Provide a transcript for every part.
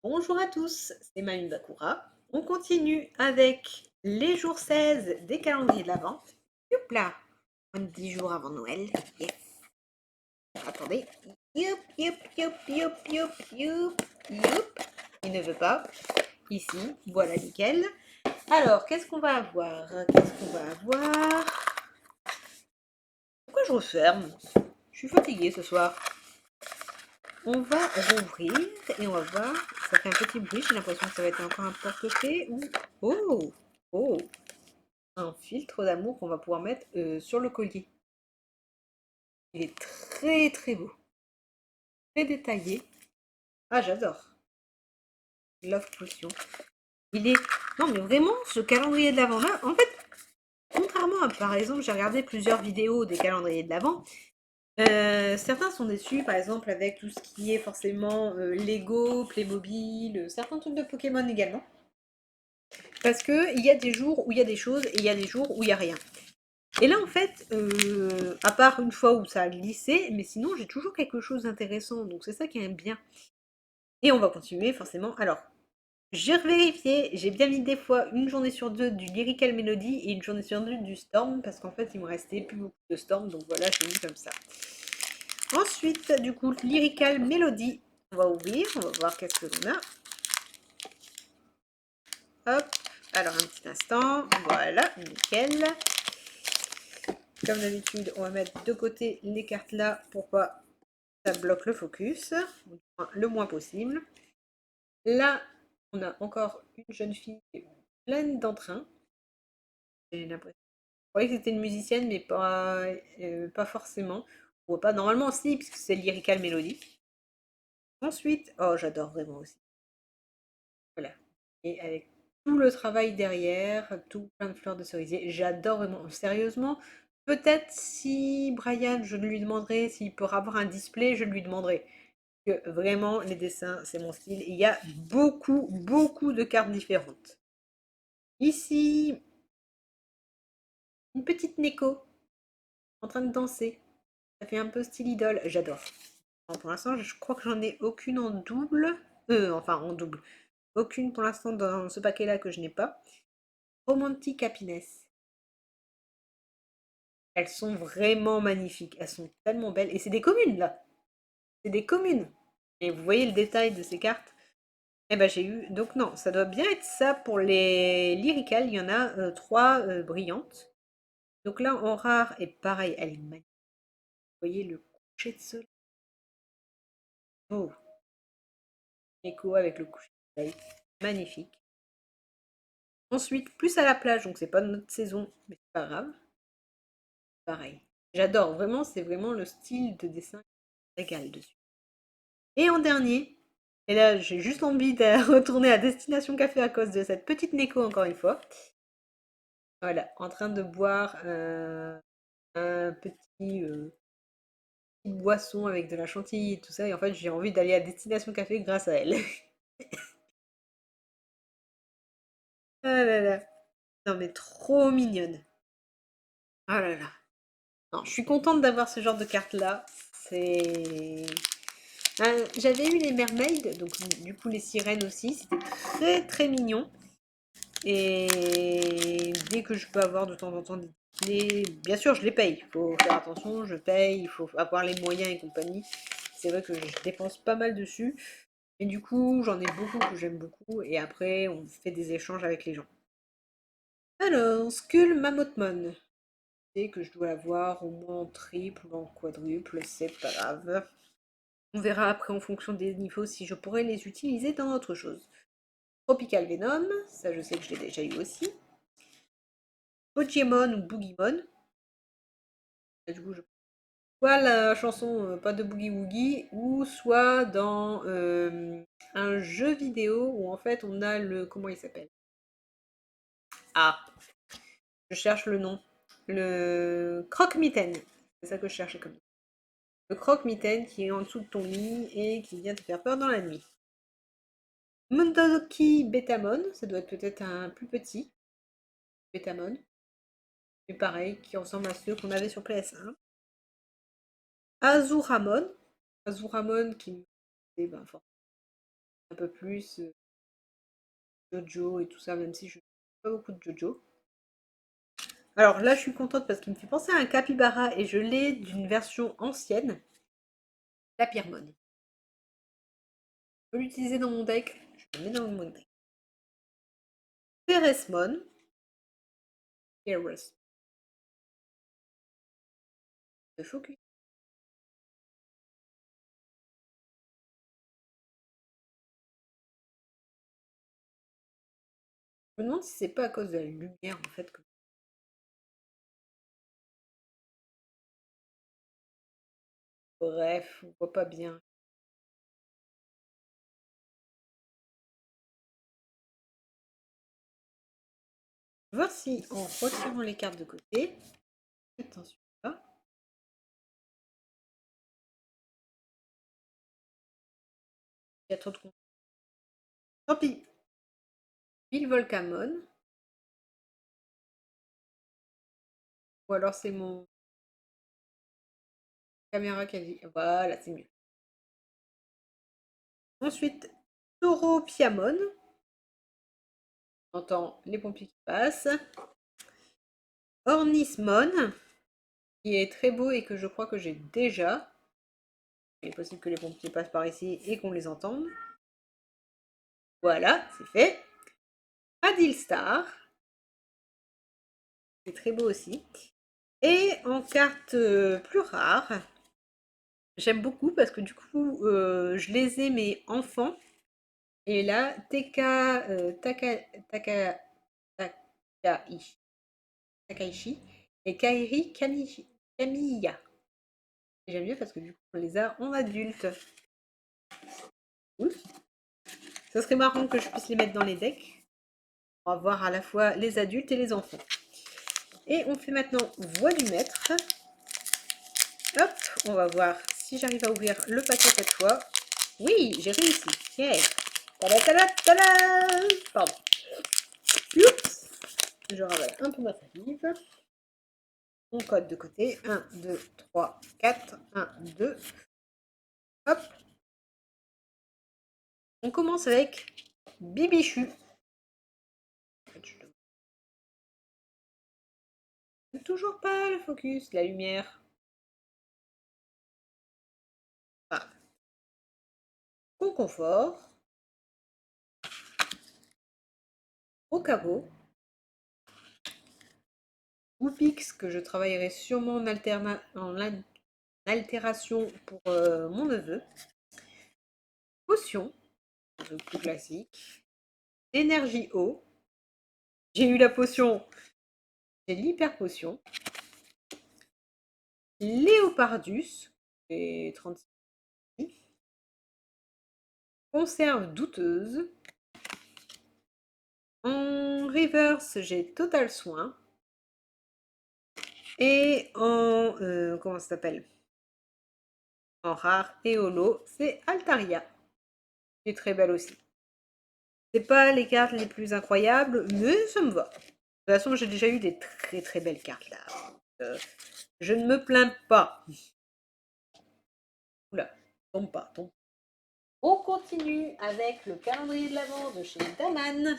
Bonjour à tous, c'est Mayumi Bakura. On continue avec les jours 16 des calendriers de l'Avent. Youp là, moins de 10 jours avant Noël. Yes. Attendez. Youp, youp, youp, youp, youp, youp, youp. Il ne veut pas. Ici, voilà nickel. Alors, qu'est-ce qu'on va avoir? Pourquoi je referme? Je suis fatiguée ce soir. On va rouvrir et on va voir. Ça fait un petit bruit, j'ai l'impression que ça va être encore un porte-clés ou... Oh! Oh! Un filtre d'amour qu'on va pouvoir mettre sur le collier. Il est très très beau, très détaillé. Ah, j'adore. Love Potion. Il est... Non mais vraiment, ce calendrier de l'Avent là, en fait, contrairement à par exemple, j'ai regardé plusieurs vidéos des calendriers de l'Avent. Certains sont déçus, par exemple, avec tout ce qui est forcément Lego, Playmobil, certains trucs de Pokémon également. Parce que il y a des jours où il y a des choses et il y a des jours où il n'y a rien. Et là, en fait, à part une fois où ça a glissé, mais sinon, j'ai toujours quelque chose d'intéressant. Donc, c'est ça qui est bien. Et on va continuer, forcément. Alors, j'ai revérifié. J'ai bien mis des fois une journée sur deux du Lyrical Melody et une journée sur deux du Storm. Parce qu'en fait, il me restait plus beaucoup de Storm. Donc, voilà, j'ai mis comme ça. Ensuite, du coup, Lyrical Melody. On va ouvrir. On va voir qu'est-ce que l'on a. Hop. Alors, un petit instant. Voilà, nickel. Comme d'habitude, on va mettre de côté les cartes là pour pas ça bloque le focus, le moins possible. Là, on a encore une jeune fille pleine d'entrain. J'ai l'impression. Je croyais que c'était une musicienne, mais pas forcément. On voit pas normalement si, puisque c'est Lyrical Melody. Ensuite, oh j'adore vraiment aussi. Voilà. Et avec tout le travail derrière, tout plein de fleurs de cerisier, j'adore vraiment. Sérieusement, peut-être si Brian, je lui demanderai s'il peut avoir un display, je lui demanderai. Que vraiment, les dessins, c'est mon style. Il y a beaucoup, beaucoup de cartes différentes. Ici, une petite Neko en train de danser. Ça fait un peu style idole. J'adore. Pour l'instant, je crois que j'en ai aucune en double. Enfin, en double. Aucune pour l'instant dans ce paquet-là que je n'ai pas. Romantic Happiness. Elles sont vraiment magnifiques. Elles sont tellement belles. Et c'est des communes, là. C'est des communes. Et vous voyez le détail de ces cartes. Eh ben j'ai eu. Donc non, ça doit bien être ça pour les lyricales. Il y en a trois brillantes. Donc là, en rare, et pareil, elle est magnifique. Vous voyez le coucher de soleil. Oh, écho avec le coucher de soleil. Magnifique. Ensuite, plus à la plage, donc c'est pas de notre saison, mais c'est pas grave. Pareil. J'adore, vraiment, c'est vraiment le style de dessin qui me régale dessus. Et en dernier, et là j'ai juste envie de retourner à Destination Café à cause de cette petite Neko encore une fois. Voilà, en train de boire un petit boisson avec de la chantilly et tout ça. Et en fait, j'ai envie d'aller à Destination Café grâce à elle. Ah là là. Non, mais trop mignonne. Ah là là. Non, je suis contente d'avoir ce genre de carte-là. C'est... J'avais eu les mermaids, donc du coup les sirènes aussi. C'était très très mignon. Et dès que je peux avoir de temps en temps des clés, bien sûr, je les paye. Il faut faire attention, je paye, il faut avoir les moyens et compagnie. C'est vrai que je dépense pas mal dessus. Et du coup, j'en ai beaucoup que j'aime beaucoup. Et après, on fait des échanges avec les gens. Alors, Skull Mammothmon. C'est que je dois l'avoir au moins en triple ou en quadruple, c'est pas grave. On verra après en fonction des niveaux si je pourrais les utiliser dans autre chose. Tropical Venom, ça je sais que je l'ai déjà eu aussi. Pokémon ou Boogimon. Du coup, soit la chanson pas de Boogie Woogie, ou soit dans un jeu vidéo où en fait on a le. Comment il s'appelle? Ah, je cherche le nom. Le croque-mitaine. C'est ça que je cherchais comme nom. Le croque-mitaine qui est en dessous de ton lit et qui vient te faire peur dans la nuit. Mondoki Betamon, ça doit être peut-être un plus petit Betamon. Mais pareil, qui ressemble à ceux qu'on avait sur PS1. Azuramon. Azuramon qui me ben, un peu plus Jojo et tout ça, même si je ne fais pas beaucoup de Jojo. Alors là, je suis contente parce qu'il me fait penser à un capybara et je l'ai d'une version ancienne, la Pyrmone. Je peux l'utiliser dans mon deck, je le mets dans mon deck. Peresmon. Peres. De focus. Je me demande si c'est pas à cause de la lumière en fait. Bref, on voit pas bien. On va voir si en retirant les cartes de côté, attention là, il y a trop de contrôle. Tant pis. Bill Volcamon. Ou alors c'est mon caméra qui a dit. Voilà, c'est mieux. Ensuite, Taureau Piamon. On entend les pompiers qui passent. Ornismon, qui est très beau et que je crois que j'ai déjà. Il est possible que les pompiers passent par ici et qu'on les entende. Voilà, c'est fait. Adilstar. C'est très beau aussi. Et en carte plus rare, j'aime beaucoup parce que du coup, je les ai mes enfants. Et là, Takaishi et Kairi Kamiya. Et j'aime bien parce que du coup, on les a en adulte. Cool. Ça serait marrant que je puisse les mettre dans les decks. On va voir à la fois les adultes et les enfants. Et on fait maintenant voix du maître. Hop, on va voir si j'arrive à ouvrir le paquet cette fois. Oui, j'ai réussi. Yeah. Tada, tada, tada. Pardon. Oups. Je ravale un peu ma salive. On code de côté. 1, 2, 3, 4. 1, 2. Hop. On commence avec Bibichu. Toujours pas le focus, la lumière. Ah. Confort. Au caveau. Woopix, que je travaillerai sûrement en altération pour mon neveu. Potion, le plus classique. Énergie eau. J'ai eu la potion, j'ai l'hyper potion. Léopardus, et 36. Conserve douteuse. En reverse, j'ai total soin. Et en comment ça s'appelle? En rare et holo, c'est Altaria. Qui est très belle aussi. C'est pas les cartes les plus incroyables, mais ça me va. De toute façon, j'ai déjà eu des très très belles cartes là. Je ne me plains pas. Oula, tombe pas, tombe. On continue avec le calendrier de l'Avent de chez Daman.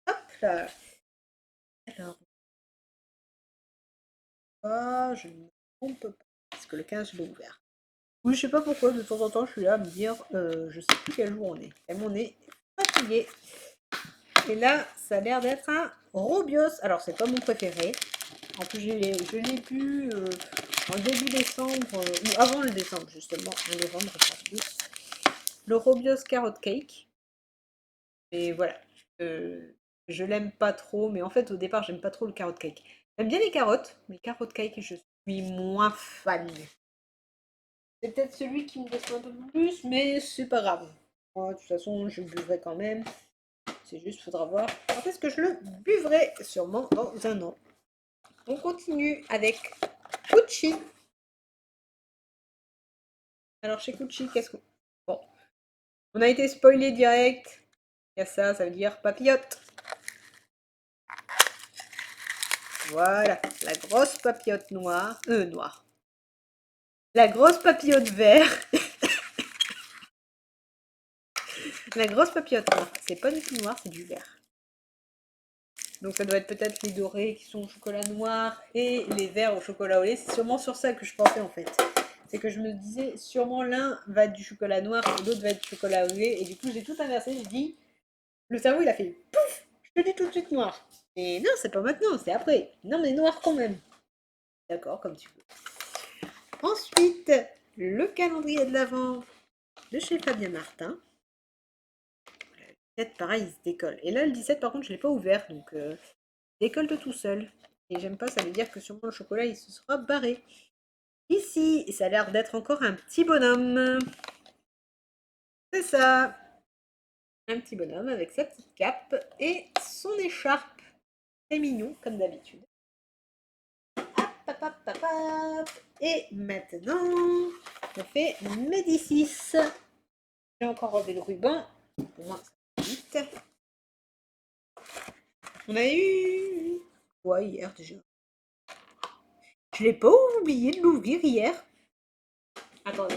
Hop là. Alors, je ne me trompe pas. Parce que le 15, je l'ai ouvert. Oui, je sais pas pourquoi, de temps en temps, je suis là à me dire, je sais plus quel jour on est. Tellement on est fatigué. Et là, ça a l'air d'être un Robios. Alors, c'est pas mon préféré. En plus, je l'ai vu en début décembre, ou avant le décembre, justement, en novembre, je pense plus. Le Robios Carrot Cake. Et voilà. Je l'aime pas trop, mais en fait, au départ, j'aime pas trop le Carrot Cake. J'aime bien les carottes, mais le Carrot Cake, je suis moins fan. C'est peut-être celui qui me déçoit un peu plus, mais c'est pas grave. Moi, de toute façon, je le buvrai quand même. C'est juste, faudra voir quand est-ce que je le buvrai, sûrement dans un an. On continue avec Gucci. Alors, chez Gucci, qu'est-ce qu'on... Bon, on a été spoilé direct. Il y a ça, ça veut dire papillote. Voilà, la grosse papillote noire. Noire. La grosse papillote verte. La grosse papillote noire. C'est pas du tout noir, c'est du vert. Donc ça doit être peut-être les dorés qui sont au chocolat noir et les verts au chocolat au lait. C'est sûrement sur ça que je pensais en fait. C'est que je me disais, sûrement l'un va être du chocolat noir et l'autre va être du chocolat au lait. Et du coup, j'ai tout inversé. Je dis, le cerveau, il a fait pouf, je te dis tout de suite noir. Et non, c'est pas maintenant, c'est après. Non, mais noir quand même. D'accord, comme tu veux. Ensuite, le calendrier de l'Avent de chez Fabien Martin. Le 17, pareil, il se décolle. Et là, le 17, par contre, je ne l'ai pas ouvert. Donc, il décolle de tout seul. Et j'aime pas, ça veut dire que sûrement le chocolat, il se sera barré. Ici, ça a l'air d'être encore un petit bonhomme. C'est ça. Un petit bonhomme avec sa petite cape et son écharpe. C'est mignon, comme d'habitude. Et maintenant, on fait Médicis. J'ai encore enlevé le ruban. Pour moi, ça va vite. On a eu quoi hier déjà? Je l'ai pas oublié de l'ouvrir hier. Attendez.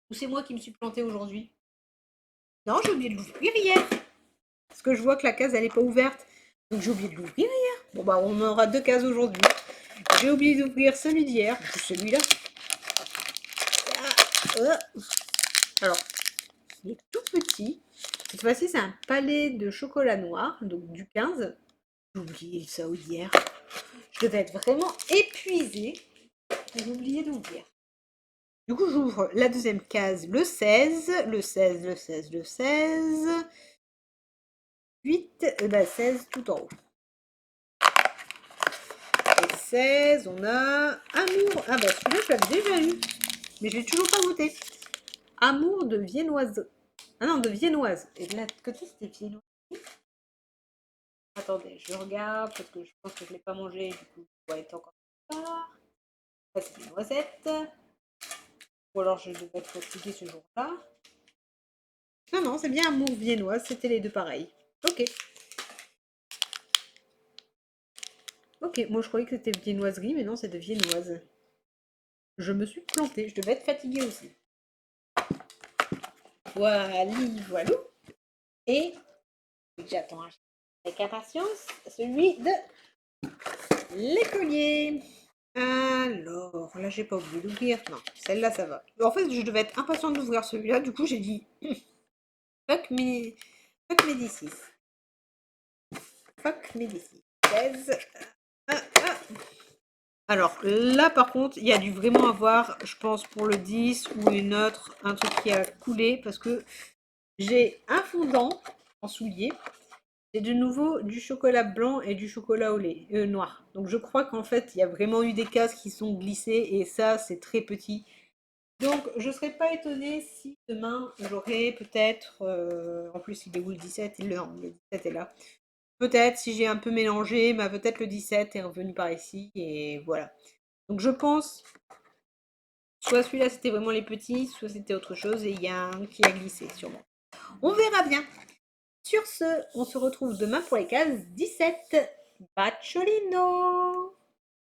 Ou c'est moi qui me suis plantée aujourd'hui? Non, j'ai oublié de l'ouvrir hier. Parce que je vois que la case, elle n'est pas ouverte. Donc j'ai oublié de l'ouvrir hier. Bon bah on aura 2 cases aujourd'hui. J'ai oublié d'ouvrir celui d'hier. Celui-là. Alors, il est tout petit. Cette fois-ci, c'est un palais de chocolat noir, donc du 15. J'ai oublié ça hier. Je devais être vraiment épuisée. J'ai oublié d'ouvrir. Du coup, j'ouvre la deuxième case, le 16, le 16, le 16, le 16. 8, et ben 16 tout en haut. Et 16, on a Amour. Ah bah celui-là, je l'avais déjà eu. Mais je l'ai toujours pas goûté. Amour de viennoise. Ah non, de viennoise. Et de l'autre côté, c'était viennoise. Attendez, je regarde parce que je pense que je ne l'ai pas mangé. Du coup, il doit être encore tard. Ça, c'est des noisettes. Ou alors, je devais être fatiguée ce jour-là. Non, non, c'est bien Amour viennoise. C'était les deux pareils. Ok. Ok, moi je croyais que c'était viennoiserie, mais non, c'est de viennoise. Je me suis plantée. Je devais être fatiguée aussi. Voilà, voilou. Et j'attends avec impatience celui de l'écolier. Alors, là, j'ai pas oublié d'ouvrir. Non, celle-là, ça va. En fait, je devais être impatiente d'ouvrir celui-là. Du coup, j'ai dit fuck Médicis. Fuck Médicis. 16. Alors, là, par contre, il y a dû vraiment avoir, je pense, pour le 10 ou une autre, un truc qui a coulé parce que j'ai un fondant en soulier. J'ai de nouveau du chocolat blanc et du chocolat au lait noir. Donc je crois qu'en fait, il y a vraiment eu des cases qui sont glissées et ça, c'est très petit. Donc je ne serais pas étonnée si demain, j'aurai peut-être... en plus, il est où le 17? Non, le 17 est là. Peut-être, si j'ai un peu mélangé, bah, peut-être le 17 est revenu par ici et voilà. Donc je pense, soit celui-là c'était vraiment les petits, soit c'était autre chose et il y a un qui a glissé sûrement. On verra bien. Sur ce, on se retrouve demain pour les cases 17. Bacciolino!